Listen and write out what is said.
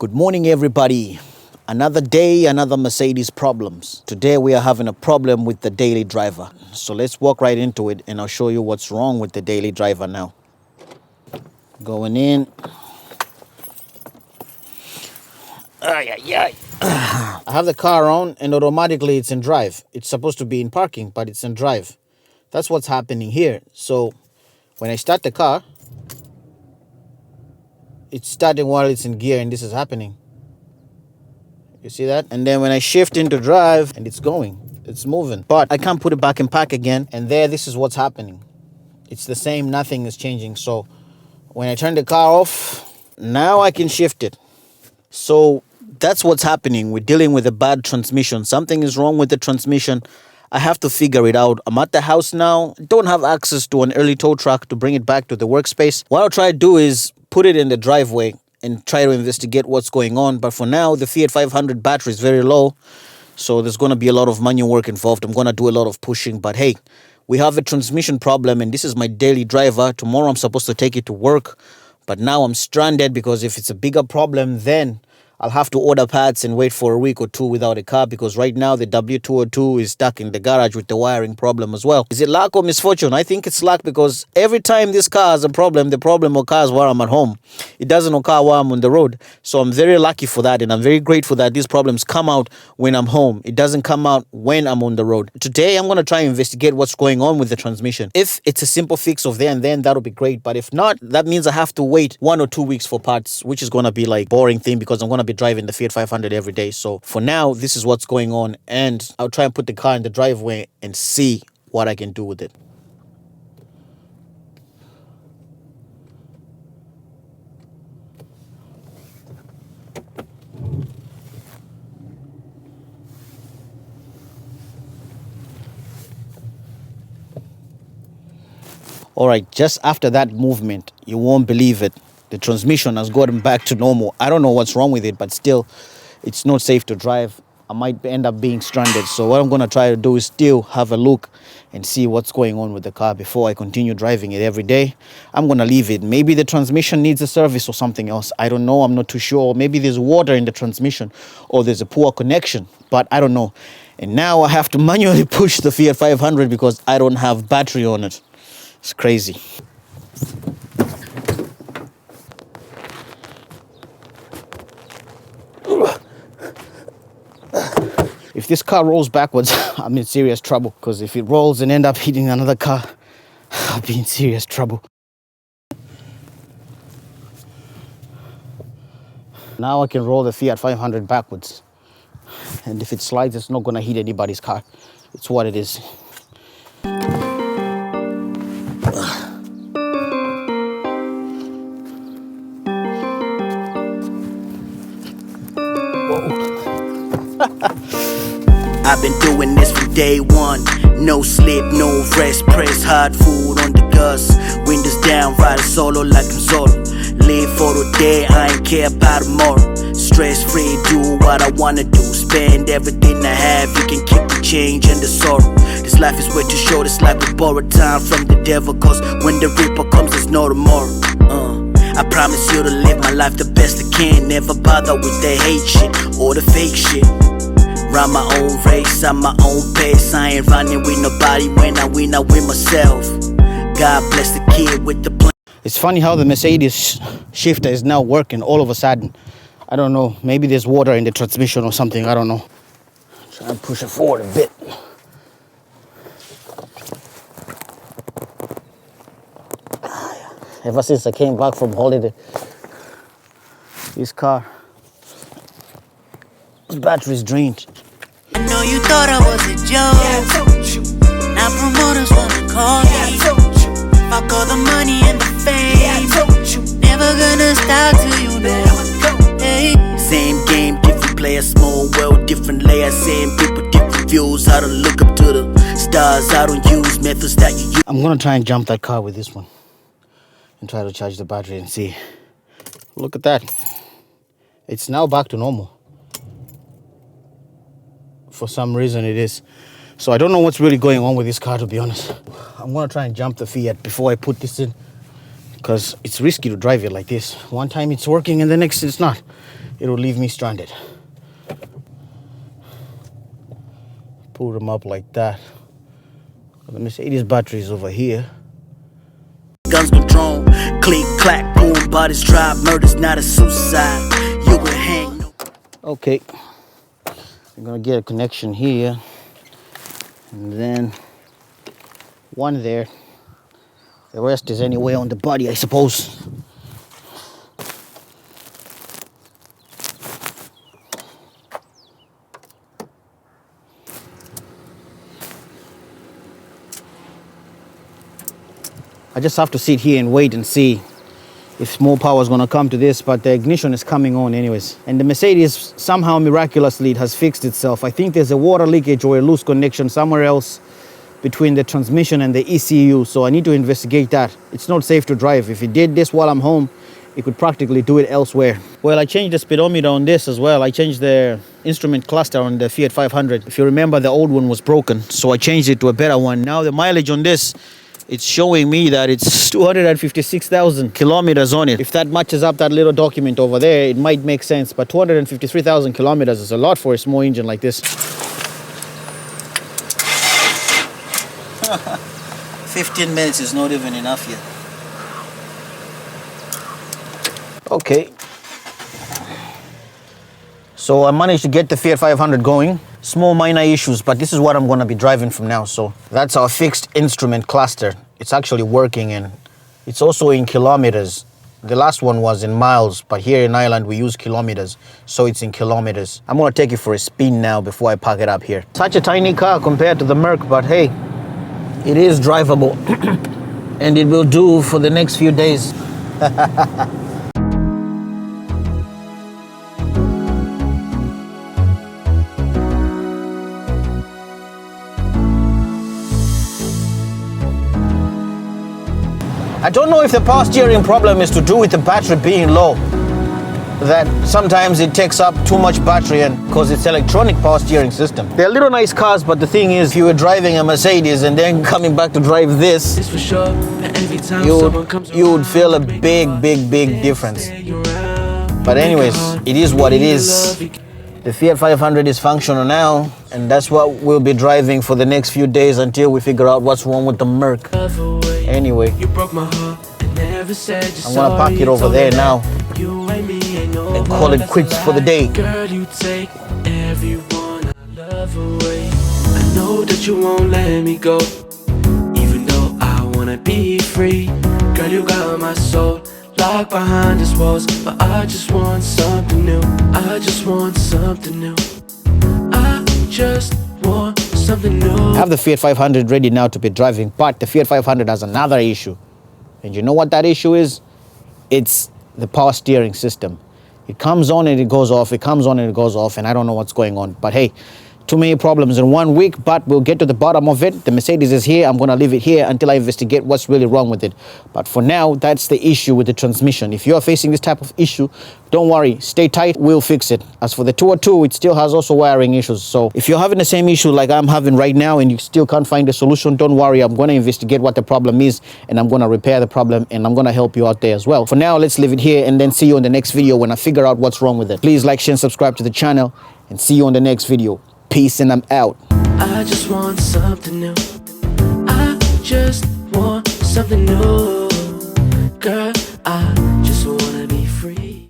Good morning, everybody. Another day, another Mercedes problems. Today we are having a problem with the daily driver. So let's walk right into it and I'll show you what's wrong with the daily driver now. Going in. I have the car on and automatically it's in drive. It's supposed to be in parking, but it's in drive. That's what's happening here. So when I start the car, it's starting while it's in gear and this is happening. You see that? And then when I shift into drive and it's going, it's moving. But I can't put it back in park again. And there, this is what's happening. It's the same, nothing is changing. So when I turn the car off, now I can shift it. So that's what's happening. We're dealing with a bad transmission. Something is wrong with the transmission. I have to figure it out. I'm at the house now. Don't have access to an early tow truck to bring it back to the workspace. What I'll try to do is put it in the driveway and try to investigate what's going on. But for now, the Fiat 500 battery is very low. So there's going to be a lot of manual work involved. I'm going to do a lot of pushing. But hey, we have a transmission problem and this is my daily driver. Tomorrow I'm supposed to take it to work. But now I'm stranded because if it's a bigger problem, then I'll have to order parts and wait for a week or two without a car because right now the W203 is stuck in the garage with the wiring problem as well. Is it luck or misfortune? I think it's luck because every time this car has a problem, the problem occurs while I'm at home. It doesn't occur while I'm on the road. So I'm very lucky for that and I'm very grateful that these problems come out when I'm home. It doesn't come out when I'm on the road. Today, I'm going to try and investigate what's going on with the transmission. If it's a simple fix of there and then, that'll be great. But if not, that means I have to wait 1 or 2 weeks for parts, which is going to be like boring thing because I'm going to be driving the Fiat 500 every day. So for now, this is what's going on and I'll try and put the car in the driveway and see what I can do with it. All right, just after that movement, you won't believe it. The transmission has gotten back to normal. I don't know what's wrong with it, but still, it's not safe to drive. I might end up being stranded. So what I'm going to try to do is still have a look and see what's going on with the car before I continue driving it every day. I'm going to leave it. Maybe the transmission needs a service or something else. I don't know. I'm not too sure. Maybe there's water in the transmission or there's a poor connection, but I don't know. And now I have to manually push the Fiat 500 because I don't have battery on it. It's crazy. If this car rolls backwards, I'm in serious trouble. Because if it rolls and end up hitting another car, I'll be in serious trouble. Now I can roll the Fiat 500 backwards. And if it slides, it's not going to hit anybody's car. It's what it is. I've been doing this from day one. No sleep, no rest, press hard food on the gas. Windows down, riding solo like I'm solo. Live for the day, I ain't care about tomorrow. Stress free, do what I wanna do. Spend everything I have, you can keep the change and the sorrow. This life is way too short, it's like we borrowed time from the devil. Cause when the reaper comes, there's no tomorrow. I promise you to live my life the best I can. Never bother with the hate shit or the fake shit. Run my own race, at my own pace. I ain't running with nobody. When I win myself. God bless the kid with the plan. It's funny how the Mercedes shifter is now working all of a sudden. I don't know, maybe there's water in the transmission or something, I don't know. Try and push it forward a bit. Ever since I came back from holiday, this car, this battery's drained. I know you thought I was a joke. Yeah, I told you. Now promoters wanna call me. I told you. Fuck all the money and the fame. Yeah, I told you. Never gonna stop till you know. Hey. Same game, different players, small world, different layers. Same people, different views. I don't look up to the stars. I don't use methods that you use. I'm gonna try and jump that car with this one and try to charge the battery and see. Look at that. It's now back to normal. For some reason it is. So I don't know what's really going on with this car, to be honest. I'm gonna try and jump the Fiat before I put this in because it's risky to drive it like this. One time it's working and the next it's not. it'll leave me stranded. Pull them up like that. The Mercedes battery is over here. Guns go drawn, click, clack, boom, bodies drop, murder's not a suicide. You will hang. Okay, I'm gonna get a connection here, and then one there. The rest is anywhere on the body, I suppose. I just have to sit here and wait and see if more power is going to come to this, but the ignition is coming on anyways. And the Mercedes, somehow miraculously, it has fixed itself. I think there's a water leakage or a loose connection somewhere else between the transmission and the ECU, so I need to investigate that. It's not safe to drive. If it did this while I'm home, it could practically do it elsewhere. Well, I changed the speedometer on this as well. I changed the instrument cluster on the Fiat 500. If you remember, the old one was broken, so I changed it to a better one. Now the mileage on this, it's showing me that it's 256,000 kilometers on it. If that matches up that little document over there, it might make sense. But 253,000 kilometers is a lot for a small engine like this. 15 minutes is not even enough yet. Okay. So I managed to get the Fiat 500 going. Small minor issues, but this is what I'm going to be driving from now. So that's our fixed instrument cluster. It's actually working, and it's also in kilometers. The last one was in miles, but here in Ireland we use kilometers, so it's in kilometers. I'm going to take it for a spin now before I park it up here. Such a tiny car compared to the Merc, but hey, it is drivable and it will do for the next few days. I don't know if the power steering problem is to do with the battery being low. That sometimes it takes up too much battery, and because it's electronic power steering system. They're little nice cars, but the thing is, if you were driving a Mercedes and then coming back to drive this, you would feel a big difference. But anyways, it is what it is. The Fiat 500 is functional now, and that's what we'll be driving for the next few days until we figure out what's wrong with the Merc. Anyway, I'm gonna park it over there now and call it quits for the day. Girl, you take everyone I love away. I know that you won't let me go, even though I wanna be free. Girl, you got my soul locked behind these walls, but I just want something new. I just want something new. I just want something new. I have the Fiat 500 ready now to be driving, but the Fiat 500 has another issue. And you know what that issue is? It's the power steering system. It comes on and it goes off, it comes on and it goes off, and I don't know what's going on. But hey, too many problems in 1 week, but we'll get to the bottom of it. The Mercedes is here. I'm going to leave it here until I investigate what's really wrong with it. But for now, that's the issue with the transmission. If you're facing this type of issue, don't worry, stay tight, we'll fix it. As for the 202, it still has also wiring issues. So if you're having the same issue like I'm having right now and you still can't find a solution, don't worry, I'm going to investigate what the problem is and I'm going to repair the problem and I'm going to help you out there as well. For now, let's leave it here and then see you in the next video when I figure out what's wrong with it. Please like, share, and subscribe to the channel and see you on the next video. Peace, and I'm out. I just want something new. I just want something new. Girl, I